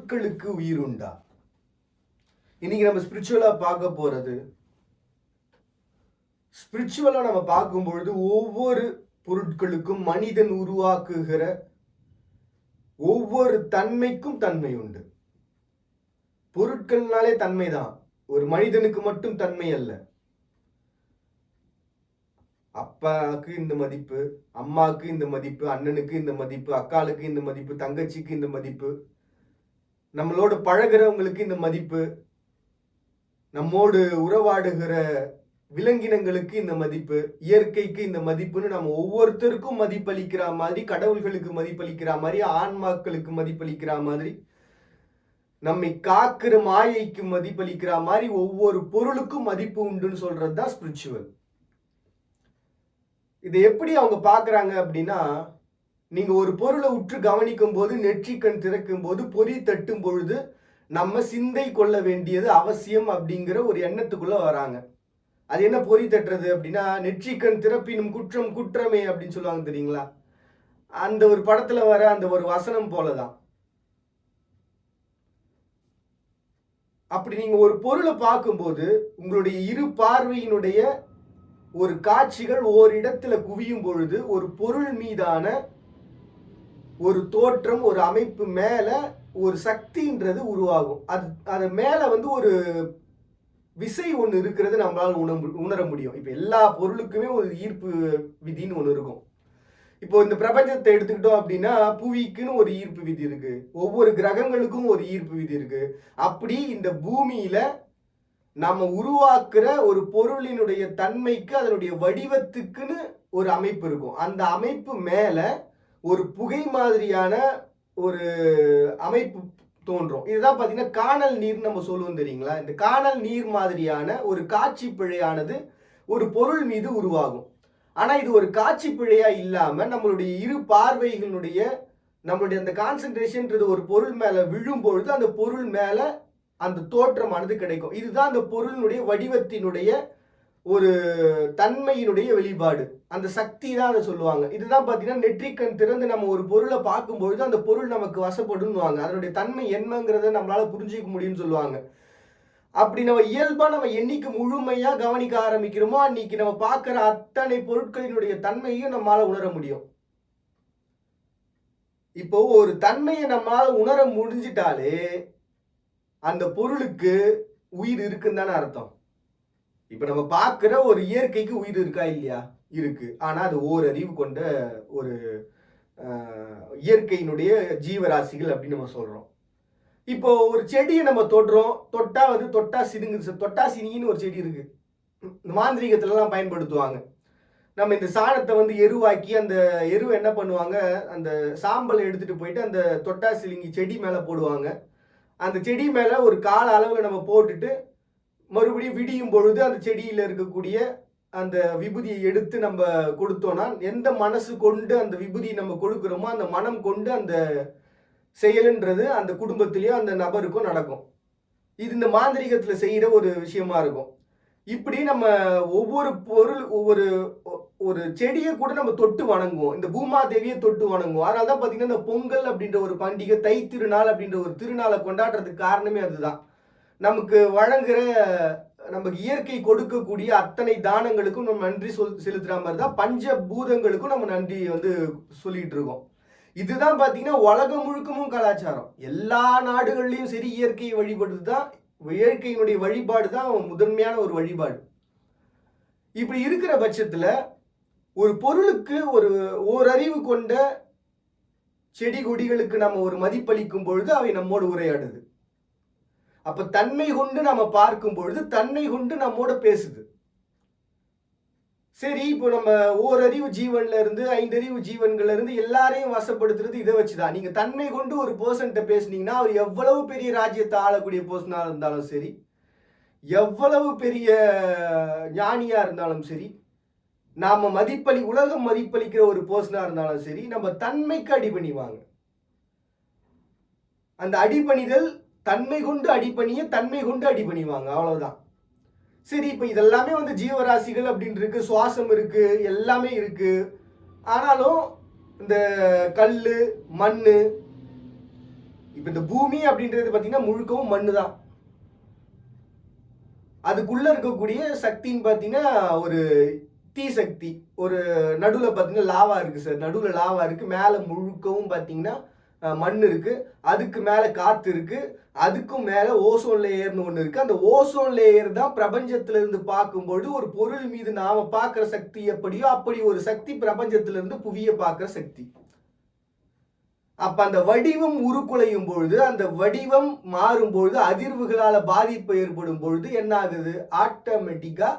பொருட்களுக்கு உயிர் உண்டா? இன்னைக்கு நம்ம ஸ்பிரிச்சுவலா பார்க்க போறது, ஸ்பிரிச்சுவலா நம்ம பார்க்கும் பொழுது ஒவ்வொரு பொருட்களுக்கும் மனிதன் உருவாக்குகிற ஒவ்வொரு தன்மைக்கும் தன்மை உண்டு. பொருட்கள்னாலே தன்மைதான், ஒரு மனிதனுக்கு மட்டும் தன்மை அல்ல. அப்பாவுக்கு இந்த மதிப்பு, அம்மாவுக்கு இந்த மதிப்பு, அண்ணனுக்கு இந்த மதிப்பு, அக்காளுக்கு இந்த மதிப்பு, தங்கச்சிக்கு இந்த மதிப்பு, நம்மளோட பழகிறவங்களுக்கு இந்த மதிப்பு, நம்மோடு உறவாடுகிற விலங்கினங்களுக்கு இந்த மதிப்பு, இயற்கைக்கு இந்த மதிப்புன்னு நம்ம ஒவ்வொருத்தருக்கும் மதிப்பளிக்கிற மாதிரி, கடவுள்களுக்கு மதிப்பளிக்கிற மாதிரி, ஆன்மாக்களுக்கு மதிப்பளிக்கிற மாதிரி, நம்மை காக்கிற மாயைக்கு மதிப்பளிக்கிற மாதிரி ஒவ்வொரு பொருளுக்கும் மதிப்பு உண்டுன்னு சொல்றது தான் ஸ்பிரிச்சுவல். இதை எப்படி அவங்க பார்க்குறாங்க அப்படின்னா, நீங்கள் ஒரு பொருளை உற்று கவனிக்கும் போது, நெற்றிக்கண் திறக்கும் போது, பொறி தட்டும் பொழுது நம்ம சிந்தை கொள்ள வேண்டியது அவசியம் அப்படிங்கிற ஒரு எண்ணத்துக்குள்ளே வராங்க. அது என்ன பொறி தட்டுறது அப்படின்னா, நெற்றிக்கண் திறப்பினும் குற்றம் குற்றமே அப்படின்னு சொல்லுவாங்க தெரியுங்களா? அந்த ஒரு படத்தில் வர அந்த ஒரு வசனம் போல தான். அப்படி நீங்கள் ஒரு பொருளை பார்க்கும்போது உங்களுடைய இரு பார்வையினுடைய ஒரு காட்சிகள் ஓரிடத்துல குவியும் பொழுது ஒரு பொருள் மீதான ஒரு தோற்றம், ஒரு அமைப்பு மேல ஒரு சக்தின்றது உருவாகும். அது மேல வந்து ஒரு விசை ஒன்று இருக்கிறது நம்மளால உணர முடியும். இப்போ எல்லா பொருளுக்குமே ஒரு ஈர்ப்பு விதின்னு ஒன்று இருக்கும். இப்போ இந்த பிரபஞ்சத்தை எடுத்துக்கிட்டோம் அப்படின்னா, புவிக்குன்னு ஒரு ஈர்ப்பு விதி இருக்கு, ஒவ்வொரு கிரகங்களுக்கும் ஒரு ஈர்ப்பு விதி இருக்கு. அப்படி இந்த பூமியில நாம உருவாக்குற ஒரு பொருளினுடைய தன்மைக்கு, அதனுடைய வடிவத்துக்குன்னு ஒரு அமைப்பு இருக்கும். அந்த அமைப்பு மேல ஒரு புகை மாதிரியான ஒரு அமைப்பு தோன்றும். இதுதான் பார்த்தீங்கன்னா காணல் நீர் நம்ம சொல்லுவோம் தெரியுங்களா? இந்த காணல் நீர் மாதிரியான ஒரு காட்சி பிழையானது ஒரு பொருள் மீது உருவாகும். ஆனால் இது ஒரு காட்சி பிழையா இல்லாமல் நம்மளுடைய இரு பார்வைகளுடைய நம்மளுடைய அந்த கான்சென்ட்ரேஷன்ன்றது ஒரு பொருள் மேலே விழும் பொழுது அந்த பொருள் மேலே அந்த தோற்றமானது கிடைக்கும். இதுதான் அந்த பொருளினுடைய வடிவத்தினுடைய ஒரு தன்மையினுடைய வெளிப்பாடு, அந்த சக்தி தான் அதை சொல்லுவாங்க. இதுதான் பார்த்தீங்கன்னா நெற்றிக்கண் திறந்து நம்ம ஒரு பொருளை பார்க்கும்பொழுது அந்த பொருள் நமக்கு வசப்படுன்னுவாங்க. அதனுடைய தன்மை என்னங்கிறத நம்மளால புரிஞ்சிக்க முடியும்னு சொல்லுவாங்க. அப்படி நம்ம இயல்பா நம்ம என்னைக்கு முழுமையா கவனிக்க ஆரம்பிக்கிறோமோ அன்னைக்கு நம்ம பார்க்குற அத்தனை பொருட்களினுடைய தன்மையும் நம்மளால உணர முடியும். இப்போ ஒரு தன்மையை நம்மளால உணர முடிஞ்சிட்டாலே அந்த பொருளுக்கு உயிர் இருக்குன்னு தானே அர்த்தம். இப்ப நம்ம பார்க்கிற ஒரு இயற்கைக்கு உயிர் இருக்கா இல்லையா? இருக்கு. ஆனா அது ஓரறிவு கொண்ட ஒரு இயற்கையினுடைய ஜீவராசிகள் அப்படின்னு நம்ம சொல்றோம். இப்போ ஒரு செடியை நம்ம தொடுறோம், தொட்டா சினுங்கு, தொட்டா சினின்னு ஒரு செடி இருக்கு, மாந்திரீகத்துலலாம் பயன்படுத்துவாங்க. நம்ம இந்த சாணத்தை வந்து எருவாக்கி அந்த எருவை என்ன பண்ணுவாங்க, அந்த சாம்பலை எடுத்துட்டு போயிட்டு அந்த தொட்டா சிலிங்கி செடி மேலே போடுவாங்க. அந்த செடி மேலே ஒரு கால அளவில் நம்ம போட்டுட்டு மறுபடியும் விடியும் பொழுது அந்த செடியில் இருக்கக்கூடிய அந்த விபூதியை எடுத்து நம்ம கொடுத்தோன்னா, எந்த மனசு கொண்டு அந்த விபூதியை நம்ம கொடுக்குறோமோ அந்த மனம் கொண்டு அந்த செயலுன்றது அந்த குடும்பத்திலேயோ அந்த நபருக்கும் நடக்கும். இது இந்த மாந்திரீகத்தில் செய்கிற ஒரு விஷயமா இருக்கும். இப்படி நம்ம ஒவ்வொரு பொருள் ஒரு செடியை கூட நம்ம தொட்டு வணங்குவோம். இந்த பூமாதேவியை தொட்டு வணங்குவோம். அதனால தான் பார்த்தீங்கன்னா இந்த பொங்கல் அப்படின்ற ஒரு பண்டிகை, தை திருநாள் அப்படின்ற ஒரு திருநாளை கொண்டாடுறதுக்கு காரணமே அதுதான். நமக்கு வழங்குற, நமக்கு இயற்கை கொடுக்கக்கூடிய அத்தனை தானங்களுக்கும் நம்ம நன்றி செலுத்துற மாதிரி தான் பஞ்சபூதங்களுக்கும் நம்ம நன்றி வந்து சொல்லிட்டு இருக்கோம். இதுதான் பார்த்தீங்கன்னா உலகம் முழுக்கமும் கலாச்சாரம். எல்லா நாடுகள்லையும் சரி இயற்கையை வழிபடுறது தான், இயற்கையினுடைய வழிபாடு தான் முதன்மையான ஒரு வழிபாடு. இப்படி இருக்கிற பட்சத்தில் ஒரு பொருளுக்கு ஓரறிவு கொண்ட செடி கொடிகளுக்கு நம்ம ஒரு மதிப்பளிக்கும் பொழுது அவை நம்மோடு உரையாடுது. அப்ப தன்மை கொண்டு நம்ம பார்க்கும் பொழுது தன்மை கொண்டு நம்மோட பேசுது. சரி, இப்போ நம்ம ஓரறிவு ஜீவன்ல இருந்து 5 அறிவு ஜீவன்கள்ல இருந்து எல்லாரையும் வசப்படுத்துறது இதை வச்சுதான். நீங்க தன்மை கொண்டு ஒரு பர்சன்ட்ட பேசுனீங்கன்னா அவர் எவ்வளவு பெரிய ராஜ்யத்தை ஆளக்கூடிய பர்சனா இருந்தாலும் சரி, எவ்வளவு பெரிய ஞானியா இருந்தாலும் சரி, நாம உலகம் மதிப்பளிக்கிற ஒரு பர்சனா இருந்தாலும் சரி, நம்ம தன்மைக்கு அடிபணிவாங்க. அந்த அடிபணிதல் தன்மை கொண்டு அடிபணிய, தன்மை கொண்டு அடிபணிவாங்க, அவ்வளவுதான். சரி, இப்போ இதெல்லாமே வந்து ஜீவராசிகள் அப்படின்னு இருக்கு, சுவாசம் இருக்கு, எல்லாமே இருக்கு. ஆனாலும் இந்த கல், மண் இப்போ இந்த பூமி அப்படின்றது பார்த்தீங்கன்னா முழுக்கவும் மண்ணு தான். அதுக்குள்ள இருக்கக்கூடிய சக்தின்னு பார்த்தீங்கன்னா ஒரு தீ சக்தி. ஒரு நடுவில் பார்த்தீங்கன்னா லாவா இருக்கு சார். நடுவில் லாவா இருக்கு. மேலே முழுக்கவும் பார்த்தீங்கன்னா மண் இருக்கு. அதுக்கு மேலே காற்று இருக்கு. அதுக்கும் மேலே ஓசோன் லேயர்னு ஒன்று இருக்கு. அந்த ஓசோன் லேயர் தான் பிரபஞ்சத்திலிருந்து பார்க்கும்போது ஒரு பொருள் மீது நாம பார்க்குற சக்தி எப்படியோ அப்படி ஒரு சக்தி பிரபஞ்சத்திலிருந்து புவியை பார்க்குற சக்தி. அப்ப அந்த வடிவம் உருக்குலையும் பொழுது, அந்த வடிவம் மாறும் பொழுது, அதிர்வுகளால பாதிப்பு ஏற்படும் பொழுது என்ன ஆகுது? ஆட்டோமேட்டிக்கா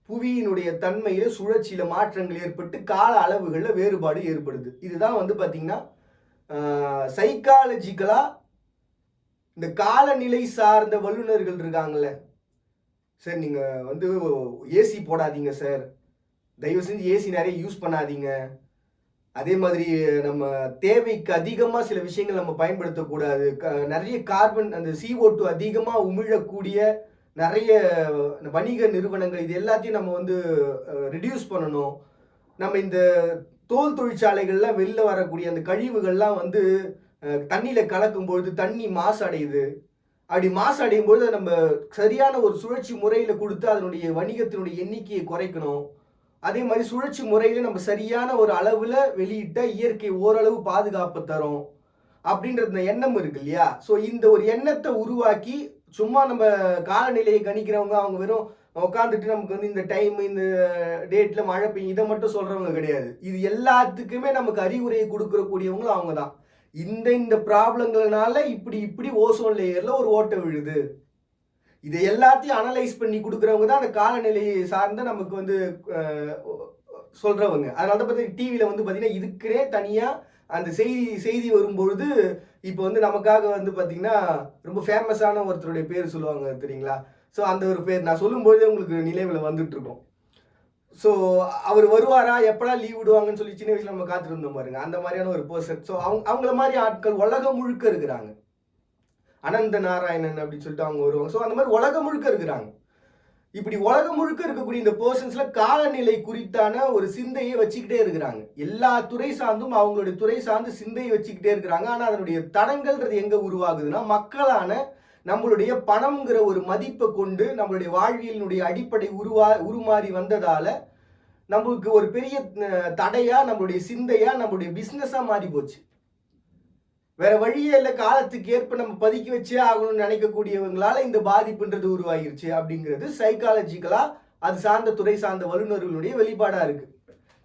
புவியினுடைய தன்மையில சுழற்சியில மாற்றங்கள் ஏற்பட்டு கால அளவுகள்ல வேறுபாடு ஏற்படுது. இதுதான் வந்து பாத்தீங்கன்னா சைக்காலஜிக்கலா இந்த காலநிலை சார்ந்த வல்லுநர்கள் இருக்காங்கல்ல சார், நீங்க வந்து ஏசி போடாதீங்க சார், தயவு செஞ்சு ஏசி நிறைய யூஸ் பண்ணாதீங்க, அதே மாதிரி நம்ம தேவைக்கு அதிகமாக சில விஷயங்கள் நம்ம பயன்படுத்தக்கூடாது, நிறைய கார்பன் அந்த CO2 அதிகமாக உமிழக்கூடிய நிறைய வணிக நிறுவனங்கள் இது எல்லாத்தையும் நம்ம வந்து ரிடியூஸ் பண்ணணும். நம்ம இந்த தோல் தொழிற்சாலைகள்லாம் வெளில வரக்கூடிய அந்த கழிவுகள்லாம் வந்து தண்ணியில் கலக்கும்பொழுது தண்ணி மாசு அடையுது. அப்படி மாசு அடையும் பொழுது நம்ம சரியான ஒரு சுழற்சி முறையில் கொடுத்து அதனுடைய வணிகத்தினுடைய எண்ணிக்கையை குறைக்கணும். அதே மாதிரி சுழற்சி முறையில் நம்ம சரியான ஒரு அளவில் வெளியிட்ட இயற்கை ஓரளவு பாதுகாப்பு தரும் அப்படின்ற எண்ணம் இருக்கு இல்லையா? ஸோ இந்த ஒரு எண்ணத்தை உருவாக்கி சும்மா நம்ம காலநிலையை கணிக்கிறவங்க அவங்க வெறும் உட்காந்துட்டு நமக்கு வந்து இந்த டைம் இந்த டேட்டில் மழை பெய்யும் இதை மட்டும் சொல்கிறவங்க கிடையாது. இது எல்லாத்துக்குமே நமக்கு அறிவுரையை கொடுக்கக்கூடியவங்களும் அவங்க தான். இந்த ப்ராப்ளங்கள்னால இப்படி இப்படி ஓசோன் லேயரில் ஒரு ஓட்டை விழுது, இதை எல்லாத்தையும் அனலைஸ் பண்ணி கொடுக்குறவங்க தான் அந்த காலநிலையை சார்ந்த நமக்கு வந்து சொல்கிறவங்க. அதனால தான் பார்த்தீங்கன்னா டிவியில் வந்து பார்த்தீங்கன்னா இதுக்குனே தனியாக அந்த செய்தி வரும்பொழுது இப்போ வந்து நமக்காக வந்து பார்த்தீங்கன்னா ரொம்ப ஃபேமஸான ஒருத்தருடைய பேர் சொல்லுவாங்க தெரியுங்களா? ஸோ அந்த ஒரு பேர் நான் சொல்லும்போதே உங்களுக்கு நினைவில் வந்துட்டுருக்கோம். ஸோ அவர் வருவாரா, எப்படா லீவ் விடுவாங்கன்னு சொல்லி சின்ன வயசில் நம்ம காத்திருந்தோம் பாருங்க, அந்த மாதிரியான ஒரு பர்சன். ஸோ அவங்கள மாதிரி ஆட்கள் உலகம் முழுக்க இருக்கிறாங்க. அனந்த நாராயணன் அப்படின்னு சொல்லிட்டு அவங்க வருவாங்க. ஸோ அந்த மாதிரி உலகம் முழுக்க இருக்கிறாங்க. இப்படி உலகம் முழுக்க இருக்கக்கூடிய இந்த பர்சன்ஸ்ல காலநிலை குறித்தான ஒரு சிந்தையை வச்சுக்கிட்டே இருக்கிறாங்க. எல்லா துறை சார்ந்தும் அவங்களுடைய துறை சார்ந்து சிந்தையை வச்சுக்கிட்டே இருக்கிறாங்க. ஆனால் அதனுடைய தடங்கள்ன்றது எங்க உருவாகுதுன்னா, மக்களான நம்மளுடைய பணம்ங்கிற ஒரு மதிப்பை கொண்டு நம்மளுடைய வாழ்வியலினுடைய அடிப்படை உருமாறி வந்ததால நம்மளுக்கு ஒரு பெரிய தடையா நம்மளுடைய சிந்தையா நம்மளுடைய பிஸ்னஸா மாறி போச்சு. வேற வழியே இல்லை, காலத்துக்கு ஏற்ப நம்ம பதுக்கி வச்சே ஆகணும்னு நினைக்கக்கூடியவங்களால இந்த பாதிப்புன்றது உருவாகிருச்சு அப்படிங்கிறது சைக்காலஜிக்கலா அது சார்ந்த துறை சார்ந்த வல்லுநர்களுடைய வெளிப்பாடா இருக்கு.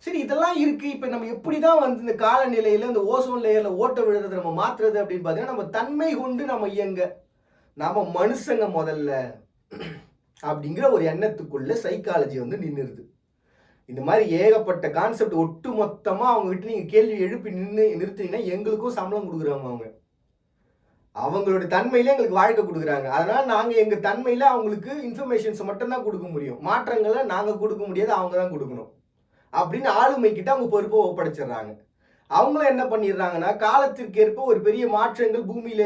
சரி, இதெல்லாம் இருக்கு. இப்ப நம்ம எப்படிதான் வந்து இந்த காலநிலையில இந்த ஓசோன் லேயர்ல ஓட்ட விழுறதை நம்ம மாத்துறது அப்படின்னு பாத்தீங்கன்னா, நம்ம தன்மை கொண்டு நம்ம இயங்க, நாம மனுஷங்க முதல்ல அப்படிங்கிற ஒரு எண்ணத்துக்குள்ள சைக்காலஜி வந்து நின்றுது. இந்த மாதிரி ஏகப்பட்ட கான்செப்ட் ஒட்டு மொத்தமா அவங்க கிட்ட நீங்க கேள்வி எழுப்பி நிறுத்தினீங்கன்னா எங்களுக்கும் சம்பளம் கொடுக்குறாங்க. அவங்களுடைய தன்மையில எங்களுக்கு வாழ்க்கை கொடுக்குறாங்க. அதனால நாங்க எங்க தன்மையில அவங்களுக்கு இன்ஃபர்மேஷன்ஸ் மட்டும் தான் கொடுக்க முடியும், மாற்றங்களை நாங்க கொடுக்க முடியாது, அவங்க தான் கொடுக்கணும் அப்படின்னு ஆளுமை கிட்ட அவங்க பொறுப்பை ஒப்படைச்சிடுறாங்க. அவங்களும் என்ன பண்ணிடுறாங்கன்னா, காலத்திற்கு ஏற்ப ஒரு பெரிய மாற்றங்கள் பூமியில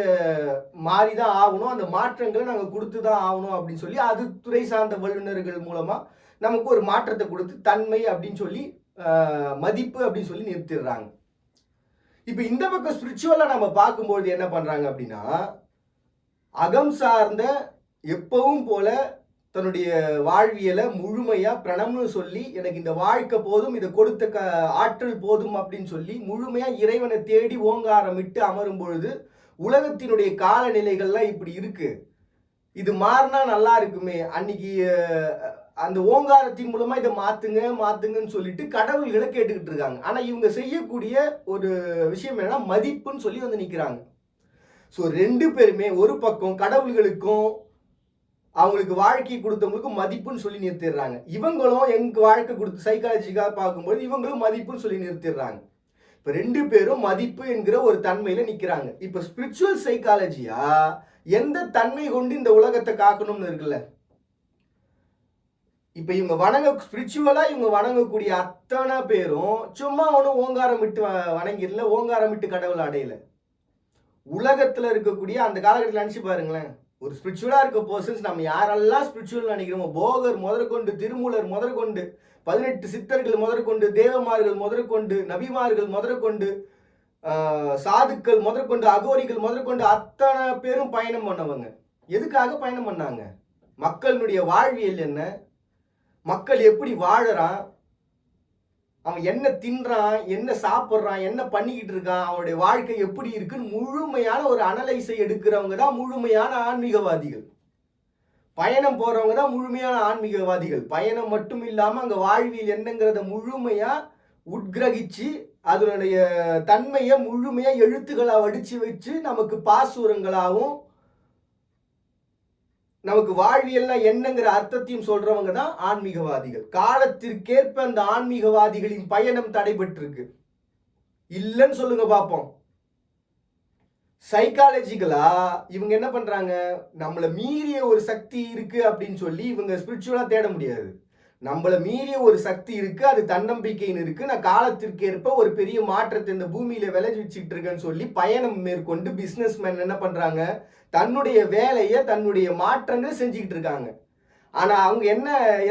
மாறிதான் ஆகணும், அந்த மாற்றங்களை நாங்க கொடுத்துதான் ஆகணும் அப்படின்னு சொல்லி அது துறை சார்ந்த வல்லுநர்கள் மூலமா நமக்கு ஒரு மாற்றத்தை கொடுத்து தன்மை அப்படின்னு சொல்லி மதிப்பு அப்படின்னு சொல்லி நிறுத்திடுறாங்க. இப்ப இந்த பக்கம் ஸ்பிரிச்சுவலா நம்ம பார்க்கும்போது என்ன பண்றாங்க அப்படின்னா, அகம் சார்ந்த எப்பவும் போல தன்னுடைய வாழ்வியலை முழுமையா பிரணம்னு சொல்லி எனக்கு இந்த வாழ்க்கை போதும், இதை கொடுத்த ஆற்றல் போதும் அப்படின்னு சொல்லி முழுமையா இறைவனை தேடி ஓங்காரமிட்டு அமரும் பொழுது உலகத்தினுடைய காலநிலைகள்லாம் இப்படி இருக்கு, இது மாறினா நல்லா இருக்குமே, அன்னைக்கு அந்த ஓங்காரத்தின் மூலமா இதை மாத்துங்கன்னு சொல்லிட்டு கடவுள்களை கேட்டுக்கிட்டு இருக்காங்க. ஆனா இவங்க செய்யக்கூடிய ஒரு விஷயம் என்னன்னா மதிப்புன்னு சொல்லி வந்து நிக்கிறாங்க. ஸோ ரெண்டு பேருமே ஒரு பக்கம் கடவுள்களுக்கும் அவங்களுக்கு வாழ்க்கை கொடுத்தவங்களுக்கும் மதிப்புன்னு சொல்லி நிறுத்திடுறாங்க. இவங்களும் எங்க வாழ்க்கை கொடுத்து சைக்காலஜிக்காக பார்க்கும்போது இவங்களும் மதிப்புன்னு சொல்லி நிறுத்திடுறாங்க. இப்ப ரெண்டு பேரும் மதிப்பு என்கிற ஒரு தன்மையில நிக்கிறாங்க. இப்ப ஸ்பிரிச்சுவல் சைக்காலஜியா எந்த தன்மை கொண்டு இந்த உலகத்தை காக்கணும்னு இருக்குல்ல, இப்ப இவங்க ஸ்பிரிச்சுவலா இவங்க வணங்கக்கூடிய அத்தனை பேரும் சும்மா ஒன்றும் ஓங்காரமிட்டு வணங்கிடல, ஓங்காரமிட்டு கடவுளை அடையல. உலகத்துல இருக்கக்கூடிய அந்த காலகட்டத்தில் நினைச்சு பாருங்களேன், ஒரு ஸ்பிரிச்சுவலா இருக்க பர்சன்ஸ் நம்ம யாரெல்லாம் ஸ்பிரிச்சுவல் நினைக்கிறோமோ, போகர் முதற்கொண்டு, திருமூலர் முதற்கொண்டு, 18 சித்தர்கள் முதற்கொண்டு, தேவமார்கள் முதற்கொண்டு, நபிமார்கள் முதற்கொண்டு, சாதுக்கள் முதற்கொண்டு அகோரிகள் முதற்கொண்டு அத்தனை பேரும் பயணம் பண்ணவங்க. எதுக்காக பயணம் பண்ணாங்க? மக்களுடைய வாழ்வியல் என்ன, மக்கள் எப்படி வாழறான், அவன் என்ன தின்றான், என்ன சாப்பிட்றான், என்ன பண்ணிக்கிட்டு இருக்கான், அவனுடைய வாழ்க்கை எப்படி இருக்குன்னு முழுமையான ஒரு அனலைஸை எடுக்கிறவங்க தான் முழுமையான ஆன்மீகவாதிகள். பயணம் போறவங்க தான் முழுமையான ஆன்மீகவாதிகள். பயணம் மட்டும் இல்லாம அங்க வாழ்வியல் என்னங்கிறத முழுமையா உட்கிரகிச்சு அதனுடைய தன்மையை முழுமையா எழுத்துக்களா வடிச்சு வச்சு நமக்கு பாசுரங்களாகவும் நமக்கு வாழ்வியல்னா என்னங்கிற அர்த்தத்தையும் சொல்றவங்க தான் ஆன்மீகவாதிகள். காலத்திற்கேற்ப அந்த ஆன்மீகவாதிகளின் பயணம் தடைபட்டிருக்கு. இல்லைன்னு சொல்லுங்க பார்ப்போம். சைக்காலஜிக்கலா இவங்க என்ன பண்றாங்க, நம்மளை மீறிய ஒரு சக்தி இருக்கு அப்படின்னு சொல்லி இவங்க ஸ்பிரிச்சுவலா தேட முடியாது. நம்மளை மீறிய ஒரு சக்தி இருக்கு, அது தன்னம்பிக்கைன்னு இருக்கு, நான் காலத்திற்கு ஏற்ப ஒரு பெரிய மாற்றத்தை இந்த பூமியில விளைச்சி வச்சுட்டு இருக்கேன்னு சொல்லி பயணம் மேற்கொண்டு பிசினஸ் மேன் என்ன பண்றாங்க, தன்னுடைய வேலையை தன்னுடைய மாற்றங்களை செஞ்சுக்கிட்டு இருக்காங்க. ஆனா அவங்க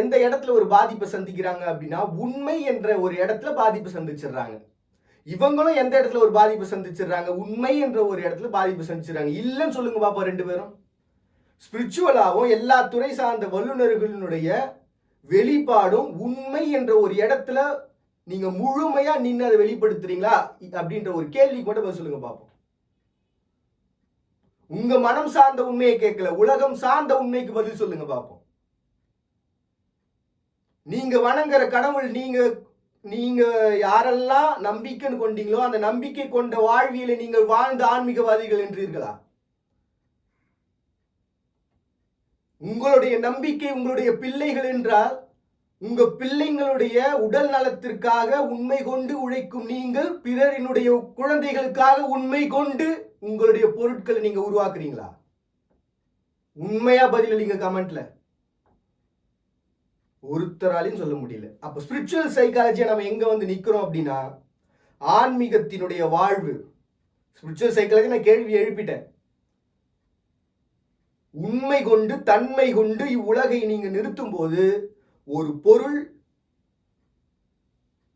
எந்த இடத்துல ஒரு பாதிப்பை சந்திக்கிறாங்க அப்படின்னா, உண்மை என்ற ஒரு இடத்துல பாதிப்பு சந்திச்சிடுறாங்க. இவங்களும் எந்த இடத்துல ஒரு பாதிப்பு சந்திச்சிடுறாங்க, உண்மை என்ற ஒரு இடத்துல பாதிப்பு சந்திச்சிடறாங்க. இல்லைன்னு சொல்லுங்க பாப்பா ரெண்டு பேரும். ஸ்பிரிச்சுவலாகவும் எல்லா துறை சார்ந்த வல்லுநர்களுடைய வெளிப்பாடும் உண்மை என்ற ஒரு இடத்துல நீங்க முழுமையா நின்று அதை வெளிப்படுத்துறீங்களா அப்படின்ற ஒரு கேள்விக்கு மட்டும் பதில் சொல்லுங்க பார்ப்போம். உங்க மனம் சார்ந்த உண்மையை கேட்கல, உலகம் சார்ந்த உண்மைக்கு பதில் சொல்லுங்க பார்ப்போம். நீங்க வணங்குற கடவுள், நீங்க யாரெல்லாம் நம்பிக்கைன்னு கொண்டீங்களோ அந்த நம்பிக்கை கொண்ட வாழ்வியலை நீங்கள் வாழ்ந்த ஆன்மீகவாதிகள் என்றீர்களா? உங்களுடைய நம்பிக்கை உங்களுடைய பிள்ளைகள் என்றால் உங்க பிள்ளைங்களுடைய உடல் நலத்திற்காக உண்மை கொண்டு உழைக்கும் நீங்கள் பிறரினுடைய குழந்தைகளுக்காக உண்மை கொண்டு உங்களுடைய பொருட்களை நீங்க உருவாக்குறீங்களா? உண்மையா பதில் நீங்க கமெண்ட்ல ஒருத்தராலையும் சொல்ல முடியல. அப்ப ஸ்பிரிச்சுவல் சைக்காலஜியை நம்ம எங்க வந்து நிக்கிறோம் அப்படின்னா, ஆன்மீகத்தினுடைய வாழ்வு. ஸ்பிரிச்சுவல் சைக்காலஜி நான் கேள்வி எழுப்பிட்டேன். உண்மை கொண்டு தன்மை கொண்டு இவ்வுலகை நீங்க நிறுத்தும் போது ஒரு பொருள்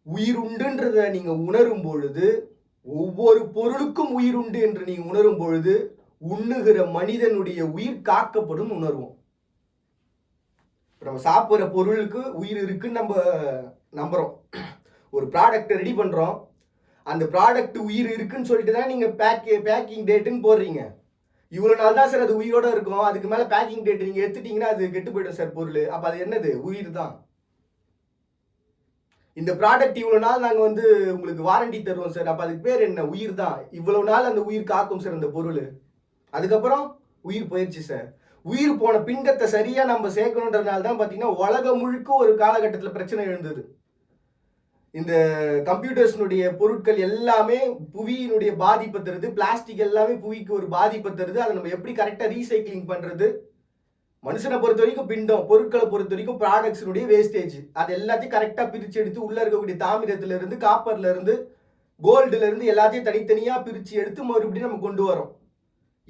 உயிர் உண்டுன்றத நீங்க உணரும் பொழுது, ஒவ்வொரு பொருளுக்கும் உயிர் உண்டு என்று நீங்க உணரும் பொழுது உண்ணுகிற மனிதனுடைய உயிர் காக்கப்படும் உணர்வோம். நம்ம சாப்பிட்ற பொருளுக்கு உயிர் இருக்குன்னு நம்ம நம்புறோம். ஒரு ப்ராடக்ட் ரெடி பண்றோம், அந்த ப்ராடக்ட் உயிர் இருக்குன்னு சொல்லிட்டு தான் நீங்க பேக்கிங் டேட்டுன்னு போடுறீங்க. இவ்வளவு நாள் தான் சார் அது உயிரோட இருக்கும், அதுக்கு மேல பேக்கிங் டேட் நீங்க எடுத்துட்டீங்கன்னா அது கெட்டு போயிடும் சார் பொருள். அப்ப அது என்னது? உயிர் தான். இந்த ப்ராடக்ட் இவ்வளவு நாள் நாங்க வந்து உங்களுக்கு வாரண்டி தருவோம் சார், அப்ப அதுக்கு பேர் என்ன? உயிர் தான். இவ்வளவு நாள் அந்த உயிர் காக்கும் சார் அந்த பொருள். அதுக்கப்புறம் உயிர் போயிடுச்சு சார். உயிர் போன பிண்டத்தை சரியா நம்ம சேர்க்கணுன்றதுனால தான் பாத்தீங்கன்னா உலகம் முழுக்க ஒரு காலகட்டத்தில் பிரச்சனை எழுந்தது. இந்த கம்ப்யூட்டர்ஸ்னுடைய பொருட்கள் எல்லாமே புவியினுடைய பாதிப்பை தருது, பிளாஸ்டிக் எல்லாமே புவிக்கு ஒரு பாதிப்பை தருது. அதை நம்ம எப்படி கரெக்டாக ரீசைக்கிளிங் பண்ணுறது? மனுஷனை பொறுத்த வரைக்கும் பிண்டம், பொருட்களை பொறுத்த வரைக்கும் ப்ராடக்ட்ஸினுடைய வேஸ்டேஜ், அது எல்லாத்தையும் கரெக்டாக பிரித்து எடுத்து உள்ளே இருக்கக்கூடிய தாமிரத்துலேருந்து காப்பர்லேருந்து கோல்டுலேருந்து எல்லாத்தையும் தனித்தனியாக பிரித்து எடுத்து மறுபடியும் நம்ம கொண்டு வரோம்.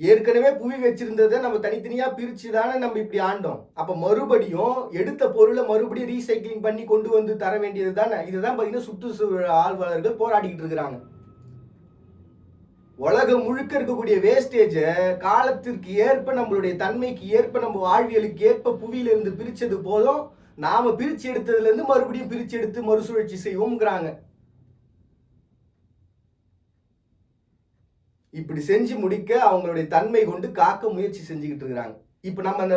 ஏற்கனவே புவி வச்சிருந்ததை நம்ம தனித்தனியாக பிரித்து தானே நம்ம இப்படி ஆண்டோம். அப்போ மறுபடியும் எடுத்த பொருளை மறுபடியும் ரீசைக்கிளிங் பண்ணி கொண்டு வந்து தர வேண்டியது தானே. இதுதான் பார்த்தீங்கன்னா சுற்றுச்சூழல் ஆர்வலர்கள் போராடிக்கிட்டு இருக்கிறாங்க. உலகம் முழுக்க இருக்கக்கூடிய வேஸ்டேஜை காலத்திற்கு ஏற்ப நம்மளுடைய தன்மைக்கு ஏற்ப நம்ம வாழ்வியலுக்கு ஏற்ப புவியிலிருந்து பிரிச்சது போதும், நாம பிரிச்சு எடுத்ததுல இருந்து மறுபடியும் பிரிச்சு எடுத்து மறுசுழற்சி செய்வோம்ங்கிறாங்க. இப்படி செஞ்சு முடிக்க அவங்களுடைய தன்மை கொண்டு காக்க முயற்சி செஞ்சுக்கிட்டு இருக்கிறாங்க. இப்ப நம்ம அந்த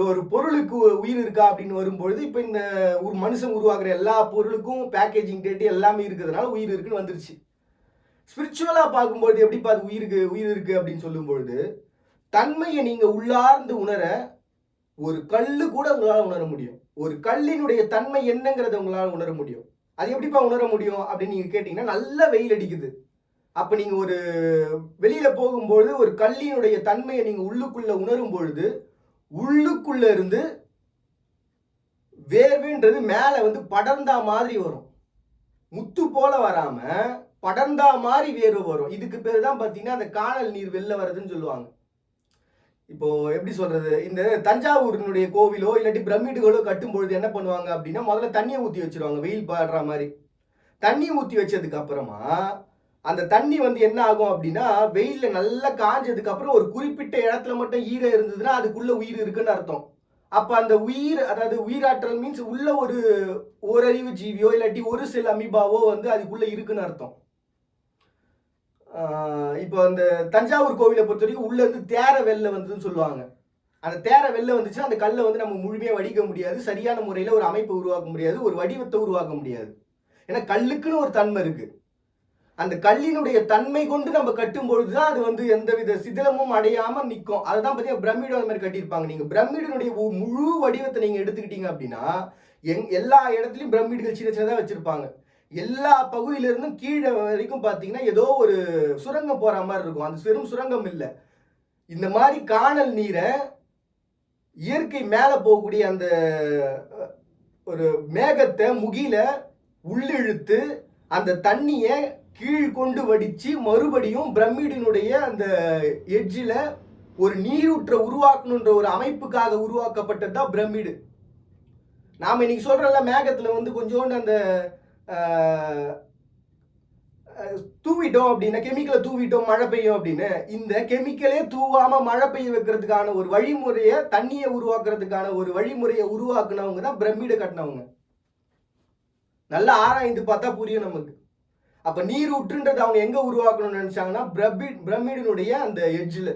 ஒரு பொருளுக்கு உயிர் இருக்கா அப்படின்னு வரும்பொழுது, இப்ப இந்த ஒரு மனுஷன் உருவாக்குற எல்லா பொருளுக்கும் பேக்கேஜிங் டேட்டு எல்லாமே இருக்கிறதுனால உயிர் இருக்குன்னு வந்துருச்சு. ஸ்பிரிச்சுவலா பார்க்கும்போது எப்படி பார்த்து உயிர் இருக்கு அப்படின்னு சொல்லும் பொழுது, தன்மையை நீங்க உள்ளார்ந்து உணர ஒரு கல்லு கூட உங்களால உணர முடியும். ஒரு கல்லினுடைய தன்மை என்னங்கிறத உங்களால உணர முடியும். அது எப்படிப்பா உணர முடியும் அப்படின்னு நீங்க கேட்டீங்கன்னா, நல்ல வெயில் அடிக்குது, அப்ப நீங்க ஒரு வெளியில போகும்போது ஒரு கல்லினுடைய தன்மையை நீங்க உள்ளுக்குள்ள உணரும் பொழுது, உள்ளுக்குள்ள இருந்து வேர்வைன்றது மேல வந்து படர்ந்தா மாதிரி வரும். முத்து போல வராம படர்ந்தா மாதிரி வேர்வை வரும். இதுக்கு பேர் தான் பார்த்தீங்கன்னா அந்த காணல் நீர் வெளில வருதுன்னு சொல்லுவாங்க. இப்போ எப்படி சொல்றது, இந்த தஞ்சாவூரினுடைய கோவிலோ இல்லாட்டி பிரமிடுகளோ கட்டும்பொழுது என்ன பண்ணுவாங்க அப்படின்னா, முதல்ல தண்ணியை ஊற்றி வச்சிருவாங்க வெயில் பாடுற மாதிரி. தண்ணி ஊற்றி வச்சதுக்கு அப்புறமா அந்த தண்ணி வந்து என்ன ஆகும் அப்படின்னா வெயில்ல நல்லா காஞ்சதுக்கு அப்புறம் ஒரு குறிப்பிட்ட இடத்துல மட்டும் ஈரம் இருந்ததுன்னா அதுக்குள்ள உயிர் இருக்குன்னு அர்த்தம். அப்ப அந்த உயிர், அதாவது உயிராற்றல் மீன்ஸ் உள்ள ஒரு ஓரறிவு ஜீவியோ இல்லாட்டி ஒரு செல் அமீபாவோ வந்து அதுக்குள்ள இருக்குன்னு அர்த்தம். இப்போ அந்த தஞ்சாவூர் கோவிலை பொறுத்த வரைக்கும் உள்ள இருந்து தேரை வெளில வந்ததுன்னு சொல்லுவாங்க. அந்த தேரை வெளில வந்துச்சுன்னா அந்த கல்லை வந்து நம்ம முழுமையாக வடிக்க முடியாது, சரியான முறையில் ஒரு அமைப்பை உருவாக்க முடியாது, ஒரு வடிவத்தை உருவாக்க முடியாது. ஏன்னா கல்லுக்குன்னு ஒரு தன்மை இருக்கு. அந்த கல்லினுடைய தன்மை கொண்டு நம்ம கட்டும் பொழுதுதான் அது வந்து எந்தவித சிதிலமும் அடையாம நிற்கும். அதுதான் பார்த்தீங்கன்னா பிரமிடு அந்த மாதிரி கட்டியிருப்பாங்க. நீங்க பிரமிடினுடைய முழு வடிவத்தை நீங்க எடுத்துக்கிட்டீங்க அப்படின்னா எல்லா இடத்துலையும் பிரமிடுகள் சின்ன சின்னதாக வச்சிருப்பாங்க. எல்லா பகுதியிலிருந்தும் கீழே வரைக்கும் பார்த்தீங்கன்னா ஏதோ ஒரு சுரங்கம் போற மாதிரி இருக்கும். அந்த வெறும் சுரங்கம் இல்லை, இந்த மாதிரி காணல் நீரை இயற்கை மேலே போகக்கூடிய அந்த ஒரு மேகத்தை முகில உள்ளிழுத்து அந்த தண்ணியை கீழ் கொண்டு வடிச்சு மறுபடியும் பிரமிடினுடைய அந்த எட்ஜில் ஒரு நீரூற்றை உருவாக்கணுன்ற ஒரு அமைப்புக்காக உருவாக்கப்பட்டது தான் பிரமிடு. நாம் இன்னைக்கு சொல்றோம்ல மேகத்தில் வந்து கொஞ்சோண்டு அந்த தூவிட்டோம் அப்படின்னா, கெமிக்கலை தூவிட்டோம் மழை பெய்யும் அப்படின்னு. இந்த கெமிக்கலே தூவாம மழை பெய்ய வைக்கிறதுக்கான ஒரு வழிமுறையை, தண்ணியை உருவாக்குறதுக்கான ஒரு வழிமுறையை உருவாக்குனவங்க தான் பிரமிடை கட்டினவங்க. நல்லா ஆராய்ந்து பார்த்தா புரியும் நமக்கு. அப்ப நீரூற்றுன்றது அவங்க எங்க உருவாக்கணும்னு நினைச்சாங்கன்னா பிரமிடினுடைய அந்த எட்ஜில்.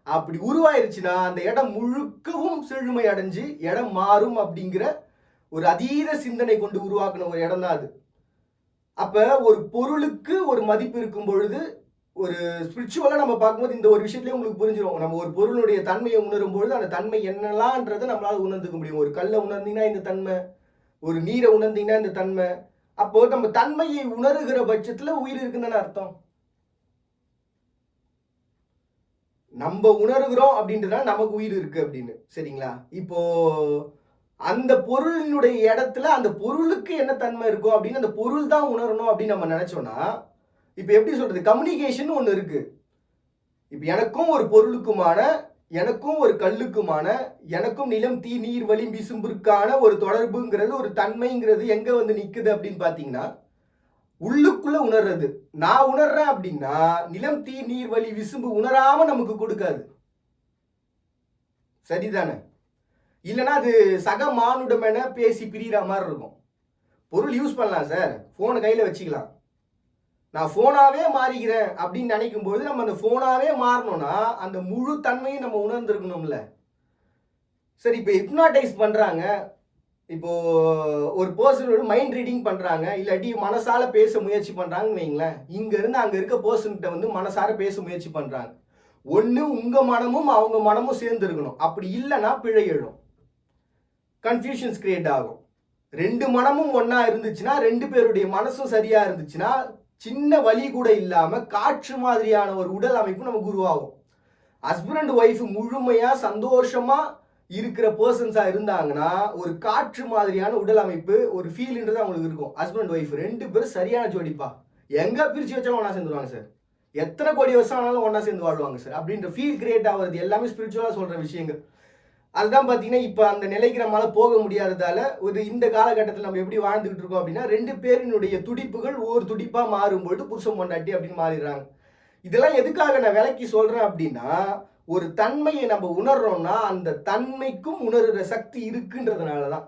அப்படி உருவாயிருச்சுன்னா அந்த இடம் முழுக்கவும் செழுமை அடைஞ்சு இடம் மாறும் அப்படிங்கிற ஒரு அதீத சிந்தனை கொண்டு உருவாக்குன ஒரு இடம் தான் அது. அப்ப ஒரு பொருளுக்கு ஒரு மதிப்பு இருக்கும் பொழுது, ஒரு ஸ்பிரிச்சுவலா நம்ம பார்க்கும்போது இந்த ஒரு விஷயத்துலயே உங்களுக்கு புரிஞ்சிடும். நம்ம ஒரு பொருளுடைய தன்மையை உணரும் பொழுது அந்த தன்மை என்னலான்றதை நம்மளால உணர்ந்துக்க முடியும். ஒரு கல்லை உணர்ந்தீங்கன்னா இந்த தன்மை, ஒரு நீரை உணர்ந்தீங்கன்னா இந்த தன்மை. அப்போ நம்ம தன்மையை உணர்கிற பட்சத்துல உயிர் இருக்குன்னு அர்த்தம். நம்ம உணர்கிறோம் அப்படின்றதுனால நமக்கு உயிர் இருக்கு அப்படின்னு, சரிங்களா? இப்போ அந்த பொருளினுடைய இடத்துல அந்த பொருளுக்கு என்ன தன்மை இருக்கும் அப்படின்னு அந்த பொருள் தான் உணரணும் அப்படின்னு நம்ம நினைச்சோம்னா, இப்போ எப்படி சொல்றது, கம்யூனிகேஷன் ஒன்று இருக்கு. இப்போ எனக்கும் ஒரு பொருளுக்குமான, எனக்கும் ஒரு கல்லுக்குமான, எனக்கும் நிலம் தீ நீர் வழி விசும்பிற்கான ஒரு தொடர்புங்கிறது, ஒரு தன்மைங்கிறது எங்க வந்து நிக்குது அப்படின்னு பாத்தீங்கன்னா உள்ளுக்குள்ள உணர்றது. நான் உணர்றேன் அப்படின்னா நிலம் தீ நீர் வழி விசும்பு உணராம நமக்கு கொடுக்காது, சரிதானே? இல்லைன்னா அது சக மானுடம் என பேசி பிரிகிற மாதிரி இருக்கும். பொருள் யூஸ் பண்ணலாம் சார், ஃபோனை கையில் வச்சுக்கலாம். நான் ஃபோனாவே மாறிக்கிறேன் அப்படின்னு நினைக்கும் போது நம்ம அந்த ஃபோனாவே மாறணும்னா அந்த முழு தன்மையும் நம்ம உணர்ந்துருக்கணும்ல. சரி, இப்போ ஹிப்னாடைஸ் பண்ணுறாங்க, இப்போ ஒரு பர்சனோட மைண்ட் ரீடிங் பண்ணுறாங்க, இல்லாட்டி மனசால பேச முயற்சி பண்ணுறாங்கன்னு வைங்களேன். இங்கேருந்து அங்கே இருக்க பர்சன்கிட்ட வந்து மனசார பேச முயற்சி பண்ணுறாங்க. ஒன்று உங்கள் மனமும் அவங்க மனமும் சேர்ந்து இருக்கணும். அப்படி இல்லைன்னா பிழை எழும், கன்ஃபியூஷன்ஸ் கிரியேட் ஆகும். ரெண்டு மனமும் ஒன்றா இருந்துச்சுன்னா, ரெண்டு பேருடைய மனசும் சரியாக இருந்துச்சுன்னா, சின்ன வலி கூட இல்லாமல் காற்று மாதிரியான ஒரு உடல் அமைப்பு நமக்கு உருவாகும். ஹஸ்பண்ட் அண்ட் ஒய்ஃப் முழுமையாக சந்தோஷமாக இருக்கிற பர்சன்ஸாக இருந்தாங்கன்னா ஒரு காற்று மாதிரியான உடல் அமைப்பு, ஒரு ஃபீல்ன்றது அவங்களுக்கு இருக்கும். ஹஸ்பண்ட் அண்ட் ஒய்ஃப் ரெண்டு பேரும் சரியான ஜோடிப்பா, எங்கே பிரித்து வச்சாலும் ஒன்றா சேர்ந்துருவாங்க சார், எத்தனை கோடி வருஷம் ஆனாலும் ஒன்றா சேர்ந்து வாழ்வாங்க சார் அப்படின்ற ஃபீல் கிரியேட் ஆகிறது எல்லாமே ஸ்பிரிச்சுவலாக சொல்கிற விஷயங்கள். அதுதான் பார்த்தீங்கன்னா இப்போ அந்த நிலைக்கு நம்மளால போக முடியாததால ஒரு இந்த காலகட்டத்தில் நம்ம எப்படி வாழ்ந்துகிட்டு இருக்கோம் அப்படின்னா, ரெண்டு பேரினுடைய துடிப்புகள் ஒவ்வொரு துடிப்பாக மாறும்பொழுது புருஷன் பொண்டாட்டி அப்படின்னு மாறிடுறாங்க. இதெல்லாம் எதுக்காக நான் விலைக்கு சொல்கிறேன் அப்படின்னா, ஒரு தன்மையை நம்ம உணர்றோம்னா அந்த தன்மைக்கும் உணர்கிற சக்தி இருக்குன்றதுனால தான்.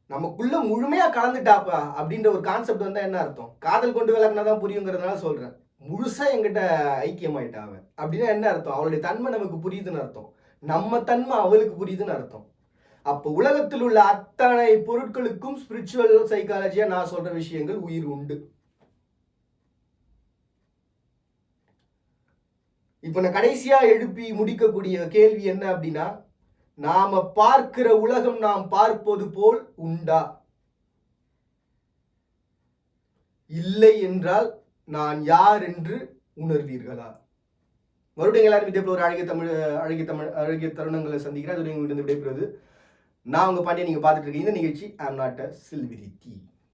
நமக்குள்ள முழுமையாக கலந்துட்டாப்பா அப்படின்ற ஒரு கான்செப்ட் வந்தால் என்ன அர்த்தம், காதல் கொண்டு விளக்குனா தான் புரியுங்கிறதுனால சொல்கிறேன். முழுசாக எங்கிட்ட ஐக்கியமாயிட்டாவ அப்படின்னா என்ன அர்த்தம், அவளுடைய தன்மை நமக்கு புரியுதுன்னு அர்த்தம், நம்ம தன்மை அவளுக்கு புரியுதுன்னு அர்த்தம். அப்போ உலகத்தில் உள்ள அத்தனை பொருட்களுக்கும் ஸ்பிரிச்சுவல் சைக்காலஜியா நான் சொல்ற விஷயங்கள் உயிர் உண்டு. இப்போ நான் கடைசியா எழுப்பி முடிக்கக்கூடிய கேள்வி என்ன அப்படின்னா, நாம பார்க்கிற உலகம் நாம் பார்ப்பது போல் உண்டா? இல்லை என்றால் நான் யார் என்று உணர்வீர்களா? மறுபடியும் எல்லாரும் இதே போல ஒரு அழகிய தருணங்களை சந்திக்கிறேன். அது விடைபெறுவது நான் உங்க பாண்டியை. நீங்க பார்த்துட்டு இருக்கீங்க இந்த நிகழ்ச்சி ஐ அம் நாட் அ செலிபிரிட்டி.